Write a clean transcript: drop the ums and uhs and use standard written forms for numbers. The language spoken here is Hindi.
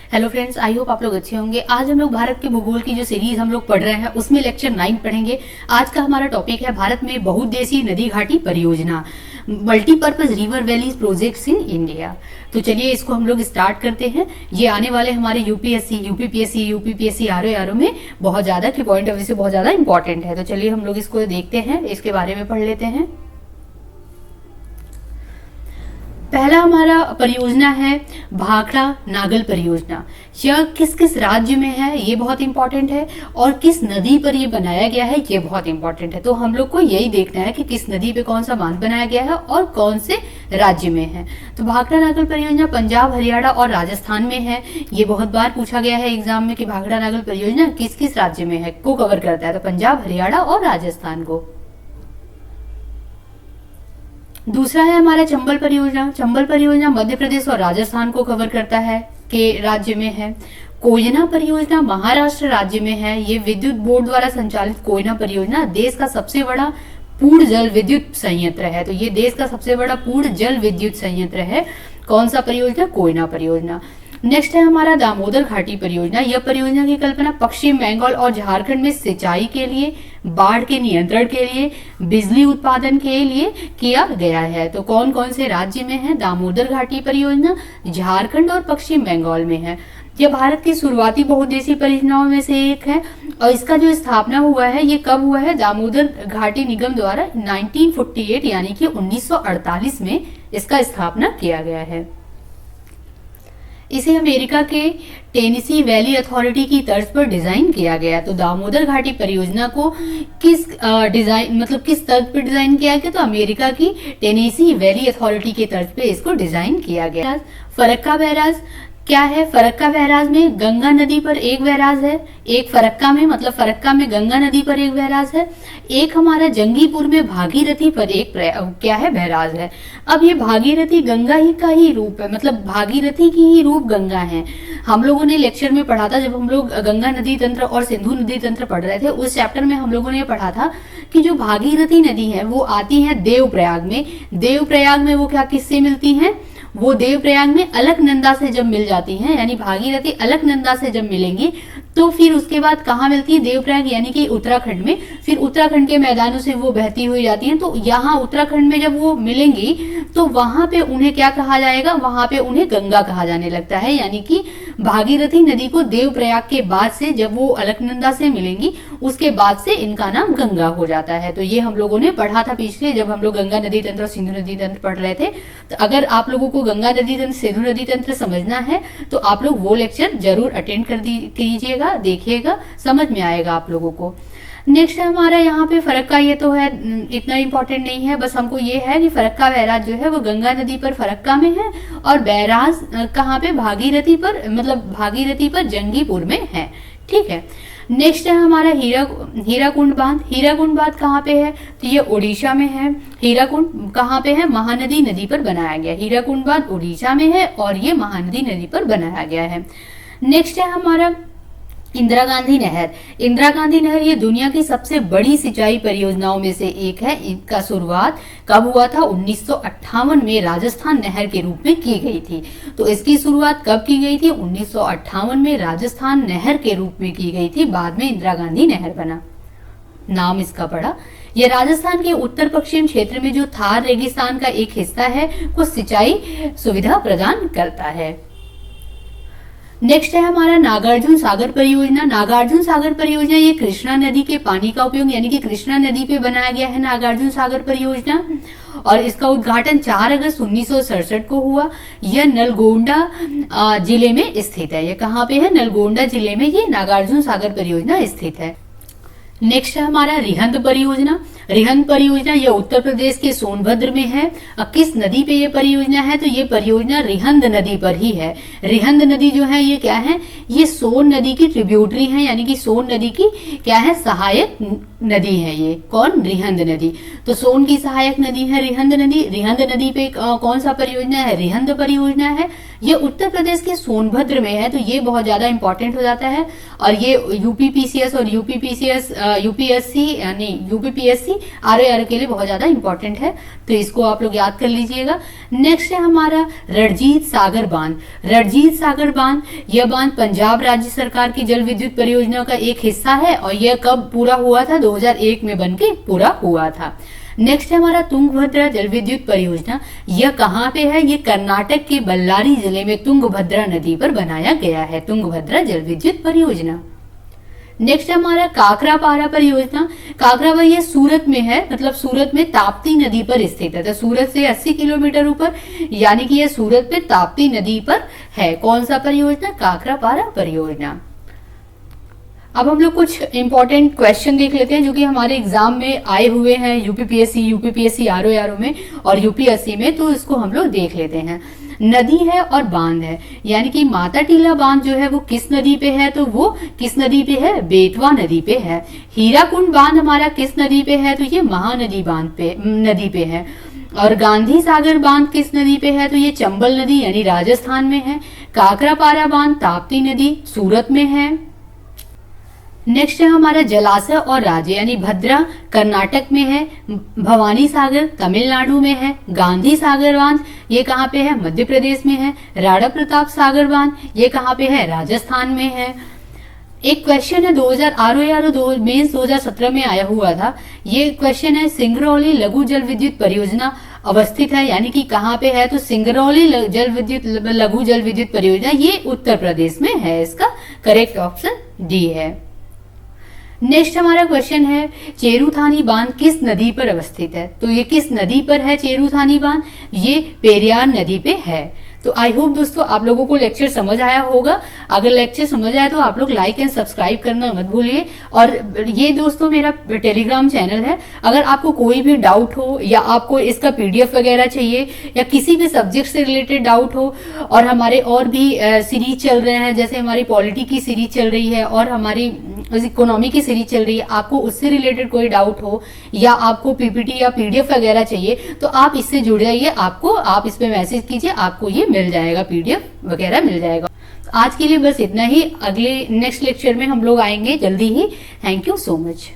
हेलो फ्रेंड्स, आई होप आप लोग अच्छे होंगे। आज हम लोग भारत के भूगोल की जो सीरीज हम लोग पढ़ रहे हैं उसमें लेक्चर 9 पढ़ेंगे। आज का हमारा टॉपिक है भारत में बहुउद्देशीय नदी घाटी परियोजना, multipurpose river valleys projects in India. तो चलिए इसको हम लोग स्टार्ट करते हैं। ये आने वाले हमारे यूपीएससी, यूपीपीएससी, आरओ में बहुत ज्यादा की पॉइंट ऑफ व्यू से बहुत ज्यादा इंपॉर्टेंट है। तो चलिए हम लोग इसको देखते हैं, इसके बारे में पढ़ लेते हैं। पहला हमारा परियोजना है भाखड़ा नागल परियोजना। यह किस किस राज्य में है ये बहुत इंपॉर्टेंट है, और किस नदी पर ये बनाया गया है ये बहुत इंपॉर्टेंट है। तो हम लोग को यही देखना है कि किस नदी पे कौन सा बांध बनाया गया है और कौन से राज्य में है। तो भाखड़ा नागल परियोजना पंजाब, हरियाणा और राजस्थान में है। ये बहुत बार पूछा गया है एग्जाम में कि भाखड़ा नागल परियोजना किस किस राज्य में है, को कवर करता है। तो पंजाब, हरियाणा और राजस्थान को। दूसरा है हमारा चंबल परियोजना। चंबल परियोजना मध्य प्रदेश और राजस्थान को कवर करता है, के राज्य में है। कोयना परियोजना महाराष्ट्र राज्य में है। ये विद्युत बोर्ड द्वारा संचालित कोयना परियोजना देश का सबसे बड़ा पूर्ण जल विद्युत संयंत्र है। तो ये देश का सबसे बड़ा पूर्ण जल विद्युत संयंत्र है। कौन सा परियोजना? कोयना परियोजना। नेक्स्ट है हमारा दामोदर घाटी परियोजना। यह परियोजना की कल्पना पश्चिम बंगाल और झारखंड में सिंचाई के लिए, बाढ़ के नियंत्रण के लिए, बिजली उत्पादन के लिए किया गया है। तो कौन कौन से राज्य में है दामोदर घाटी परियोजना? झारखंड और पश्चिम बंगाल में है। यह भारत की शुरुआती बहुउद्देशीय परियोजनाओं में से एक है, और इसका जो स्थापना हुआ है ये कब हुआ है? दामोदर घाटी निगम द्वारा 1948 यानी कि 1948 में इसका स्थापना किया गया है। इसे अमेरिका के टेनेसी वैली अथॉरिटी की तर्ज पर डिजाइन किया गया। तो दामोदर घाटी परियोजना को किस डिजाइन मतलब किस तर्ज पर डिजाइन किया गया? तो अमेरिका की टेनेसी वैली अथॉरिटी के तर्ज पे इसको डिजाइन किया गया। फरक्का बैराज क्या है? फरक्का बैराज में गंगा नदी पर एक बैराज है, एक फरक्का में मतलब फरक्का में गंगा नदी पर एक बैराज है, एक हमारा जंगीपुर में भागीरथी पर एक क्या है बैराज है। अब ये भागीरथी गंगा ही का ही रूप है, मतलब भागीरथी की ही रूप गंगा है। हम लोगों ने लेक्चर में पढ़ा था, जब हम लोग गंगा नदी तंत्र और सिंधु नदी तंत्र पढ़ रहे थे, उस चैप्टर में हम लोगों ने पढ़ा था कि जो भागीरथी नदी है वो आती है देवप्रयाग में। देवप्रयाग में वो क्या किससे मिलती है? वो देवप्रयाग में अलकनंदा से जब मिल जाती हैं, यानी भागीरथी अलकनंदा से जब मिलेंगी तो फिर उसके बाद कहाँ मिलती है? देवप्रयाग यानी कि उत्तराखंड में। फिर उत्तराखंड के मैदानों से वो बहती हुई जाती हैं। तो यहाँ उत्तराखंड में जब वो मिलेंगी तो वहां पे उन्हें क्या कहा जाएगा? वहां पे उन्हें गंगा कहा जाने लगता है। यानी कि भागीरथी नदी को देवप्रयाग के बाद से, जब वो अलकनंदा से मिलेंगी उसके बाद से इनका नाम गंगा हो जाता है। तो ये हम लोगों ने पढ़ा था पिछले, जब हम लोग गंगा नदी तंत्र और सिंधु नदी तंत्र पढ़ रहे थे। तो अगर आप लोगों को गंगा नदी तंत्र, सिंधु नदी तंत्र समझना है तो आप लोग वो लेक्चर जरूर अटेंड कीजिएगा, देखिएगा, समझ में आएगा आप लोगों को। नेक्स्ट है हमारा यहाँ पे फरक्का। ये तो है, इतना इंपॉर्टेंट नहीं है, बस हमको ये है कि फरक्का बैराज जो है वो गंगा नदी पर फरक्का में है, और बैराज कहाँ पे? भागीरथी पर, मतलब भागीरथी पर जंगीपुर में है। ठीक है। नेक्स्ट है हमारा हीराकुंड बांध। हीराकुंड बांध कहाँ पे है? तो ये उड़ीसा में है। हीराकुंड कहाँ पे है? महानदी नदी पर बनाया गया। हीराकुंड बांध उड़ीसा में है और ये महानदी नदी पर बनाया गया है। नेक्स्ट है हमारा इंदिरा गांधी नहर। इंदिरा गांधी नहर ये दुनिया की सबसे बड़ी सिंचाई परियोजनाओं में से एक है। इनका शुरुआत कब हुआ था? 1958 में राजस्थान नहर के रूप में की गई थी। तो इसकी शुरुआत कब की गई थी? 1958 में राजस्थान नहर के रूप में की गई थी। बाद में इंदिरा गांधी नहर बना, नाम इसका पड़ा। यह राजस्थान के उत्तर पश्चिम क्षेत्र में जो थार रेगिस्तान का एक हिस्सा है को सिंचाई सुविधा प्रदान करता है। नेक्स्ट है हमारा नागार्जुन सागर परियोजना। नागार्जुन सागर परियोजना ये कृष्णा नदी के पानी का उपयोग, यानी कि कृष्णा नदी पे बनाया गया है नागार्जुन सागर परियोजना, और इसका उद्घाटन 4 अगस्त 1967 को हुआ। यह नलगोंडा जिले में स्थित है। यह कहाँ पे है? नलगोंडा जिले में ये नागार्जुन सागर परियोजना स्थित है। नेक्स्ट है हमारा रिहंद परियोजना। रिहंद परियोजना यह उत्तर प्रदेश के सोनभद्र में है। किस नदी पे ये परियोजना है? तो ये परियोजना रिहंद नदी पर ही है। रिहंद नदी जो है ये क्या है? ये सोन नदी की ट्रिब्यूटरी है, यानी कि सोन नदी की क्या है? सहायक नदी है ये, कौन, रिहंद नदी। तो सोन की सहायक नदी है रिहंद नदी। रिहंद नदी पे कौन सा परियोजना है, रिहंद परियोजना है। ये उत्तर प्रदेश के सोनभद्र में है, तो ये बहुत ज्यादा इंपॉर्टेंट हो जाता है। और ये यूपीपीसीएस और यूपीएससी यानी यूपीपीएससी आरओआर के लिए बहुत ज्यादा इंपॉर्टेंट है, तो इसको आप लोग याद कर लीजिएगा। नेक्स्ट है हमारा रणजीत सागर बांध। रणजीत सागर बांध, यह बांध पंजाब राज्य सरकार की जल विद्युत परियोजना का एक हिस्सा है और यह कब पूरा हुआ था, 2001 में बनके पूरा हुआ था। नेक्स्ट है हमारा तुंगभद्रा जल विद्युत परियोजना। यह कहाँ पे है, ये कर्नाटक के बल्लारी जिले में तुंगभद्रा नदी पर बनाया गया है, तुंगभद्रा जल विद्युत परियोजना। नेक्स्ट हमारा काकरापारा परियोजना। काकरापारा ये सूरत में है, मतलब सूरत में ताप्ती नदी पर स्थित है, तो सूरत से 80 किलोमीटर ऊपर, यानी कि ये सूरत पे ताप्ती नदी पर है। कौन सा परियोजना, काकरापारा परियोजना। अब हम लोग कुछ इंपॉर्टेंट क्वेश्चन देख लेते हैं जो कि हमारे एग्जाम में आए हुए हैं, यूपीपीएससी आरओआर में और यूपीएससी में, तो इसको हम लोग देख लेते हैं। नदी है और बांध है, यानी कि माता टीला बांध जो है वो किस नदी पे है, तो वो किस नदी पे है, बेतवा नदी पे है। हीराकुंड बांध हमारा किस नदी पे है, तो ये महानदी बांध पे नदी पे है। और गांधी सागर बांध किस नदी पे है, तो ये चंबल नदी यानी राजस्थान में है। काकरापारा बांध ताप्ती नदी सूरत में है। नेक्स्ट है हमारा जलाशय और राज्य, यानी भद्रा कर्नाटक में है, भवानी सागर तमिलनाडु में है, गांधी सागर बांध ये कहाँ पे है, मध्य प्रदेश में है। राणा प्रताप सागर बांध ये कहाँ पे है, राजस्थान में है। एक क्वेश्चन है 2000 आरओआर मेंस 2017 में आया हुआ था, ये क्वेश्चन है सिंगरौली लघु जल विद्युत परियोजना अवस्थित है, यानी कि कहाँ पे है, तो सिंगरौली लघु जल विद्युत परियोजना ये उत्तर प्रदेश में है, इसका करेक्ट ऑप्शन डी है। नेक्स्ट हमारा क्वेश्चन है चेरुथानी बांध किस नदी पर अवस्थित है, तो ये किस नदी पर है चेरुथानी बांध, ये पेरियार नदी पे है। तो आई होप दोस्तों आप लोगों को लेक्चर समझ आया होगा। अगर लेक्चर समझ आया तो आप लोग लाइक एंड सब्सक्राइब करना मत भूलिए। और ये दोस्तों मेरा टेलीग्राम चैनल है, अगर आपको कोई भी डाउट हो या आपको इसका पीडीएफ वगैरह चाहिए या किसी भी सब्जेक्ट से रिलेटेड डाउट हो, और हमारे और भी सीरीज चल रहे हैं, जैसे हमारी पॉलिटी की सीरीज चल रही है और हमारी इकोनॉमी की सीरीज चल रही है, आपको उससे रिलेटेड कोई डाउट हो या आपको पीपीटी या पीडीएफ वगैरह चाहिए तो आप इससे जुड़ जाइए, आप इस पे मैसेज कीजिए, आपको ये मिल जाएगा, पीडीएफ वगैरह मिल जाएगा। आज के लिए बस इतना ही, अगले नेक्स्ट लेक्चर में हम लोग आएंगे जल्दी ही। Thank you so much.